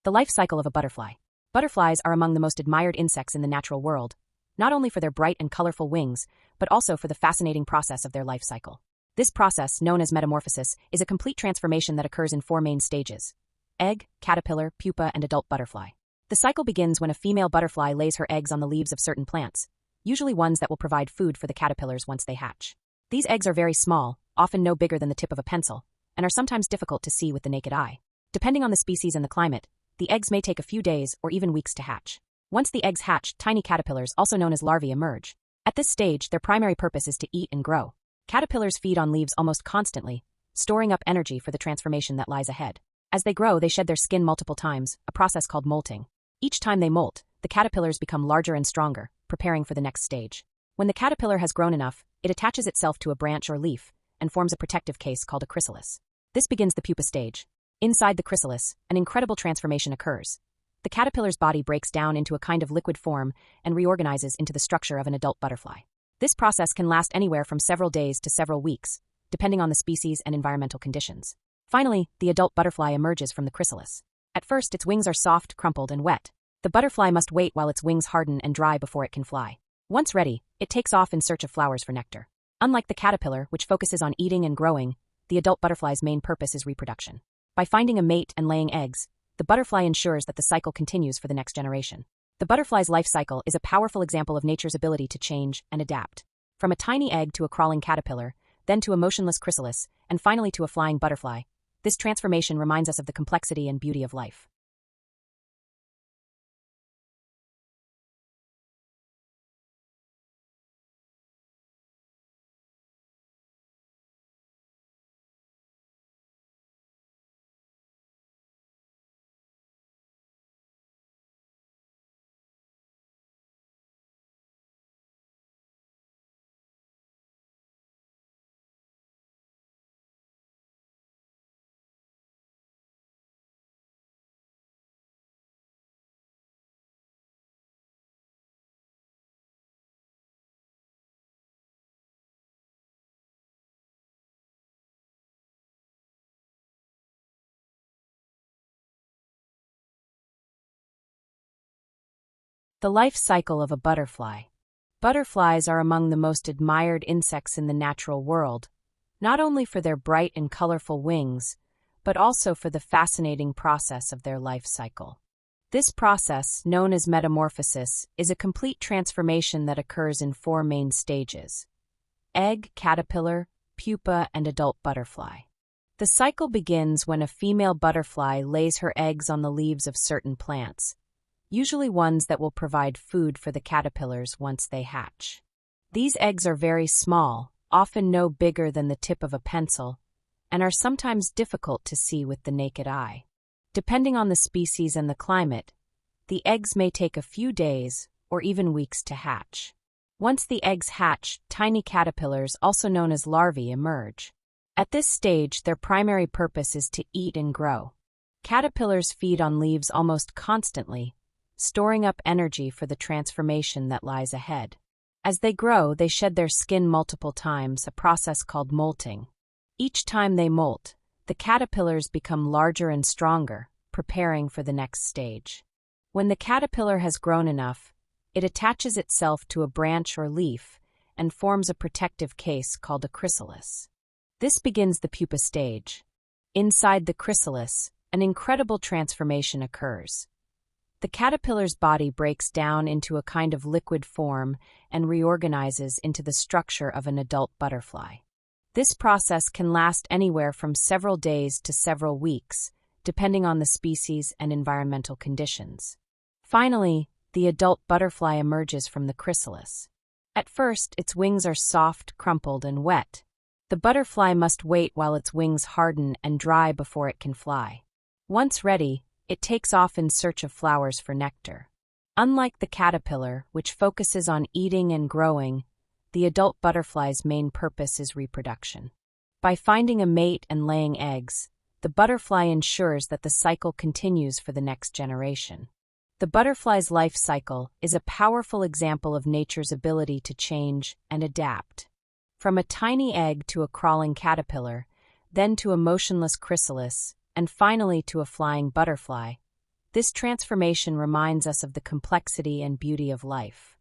The life cycle of a butterfly. Butterflies are among the most admired insects in the natural world, not only for their bright and colorful wings, but also for the fascinating process of their life cycle. This process, known as metamorphosis, is a complete transformation that occurs in 4 main stages: egg, caterpillar, pupa, and adult butterfly. The cycle begins when a female butterfly lays her eggs on the leaves of certain plants, usually ones that will provide food for the caterpillars once they hatch. These eggs are very small, often no bigger than the tip of a pencil, and are sometimes difficult to see with the naked eye. Depending on the species and the climate, the eggs may take a few days or even weeks to hatch. Once the eggs hatch, tiny caterpillars, also known as larvae, emerge. At this stage, their primary purpose is to eat and grow. Caterpillars feed on leaves almost constantly, storing up energy for the transformation that lies ahead. As they grow, they shed their skin multiple times, a process called molting. Each time they molt, the caterpillars become larger and stronger, preparing for the next stage. When the caterpillar has grown enough, it attaches itself to a branch or leaf and forms a protective case called a chrysalis. This begins the pupa stage. Inside the chrysalis, an incredible transformation occurs. The caterpillar's body breaks down into a kind of liquid form and reorganizes into the structure of an adult butterfly. This process can last anywhere from several days to several weeks, depending on the species and environmental conditions. Finally, the adult butterfly emerges from the chrysalis. At first, its wings are soft, crumpled, and wet. The butterfly must wait while its wings harden and dry before it can fly. Once ready, it takes off in search of flowers for nectar. Unlike the caterpillar, which focuses on eating and growing, the adult butterfly's main purpose is reproduction. By finding a mate and laying eggs, the butterfly ensures that the cycle continues for the next generation. The butterfly's life cycle is a powerful example of nature's ability to change and adapt. From a tiny egg to a crawling caterpillar, then to a motionless chrysalis, and finally to a flying butterfly, this transformation reminds us of the complexity and beauty of life. The life cycle of a butterfly. Butterflies are among the most admired insects in the natural world, not only for their bright and colorful wings, but also for the fascinating process of their life cycle. This process, known as metamorphosis, is a complete transformation that occurs in 4 main stages: egg, caterpillar, pupa, and adult butterfly. The cycle begins when a female butterfly lays her eggs on the leaves of certain plants, usually ones that will provide food for the caterpillars once they hatch. These eggs are very small, often no bigger than the tip of a pencil, and are sometimes difficult to see with the naked eye. Depending on the species and the climate, the eggs may take a few days or even weeks to hatch. Once the eggs hatch, tiny caterpillars, also known as larvae, emerge. At this stage, their primary purpose is to eat and grow. Caterpillars feed on leaves almost constantly, storing up energy for the transformation that lies ahead. As they grow, they shed their skin multiple times, a process called molting. Each time they molt, the caterpillars become larger and stronger, preparing for the next stage. When the caterpillar has grown enough, it attaches itself to a branch or leaf and forms a protective case called a chrysalis. This begins the pupa stage. Inside the chrysalis, an incredible transformation occurs. The caterpillar's body breaks down into a kind of liquid form and reorganizes into the structure of an adult butterfly. This process can last anywhere from several days to several weeks, depending on the species and environmental conditions. Finally, the adult butterfly emerges from the chrysalis. At first, its wings are soft, crumpled, and wet. The butterfly must wait while its wings harden and dry before it can fly. Once ready, it takes off in search of flowers for nectar. Unlike the caterpillar, which focuses on eating and growing, the adult butterfly's main purpose is reproduction. By finding a mate and laying eggs, the butterfly ensures that the cycle continues for the next generation. The butterfly's life cycle is a powerful example of nature's ability to change and adapt. From a tiny egg to a crawling caterpillar, then to a motionless chrysalis, and finally to a flying butterfly, This transformation reminds us of the complexity and beauty of life.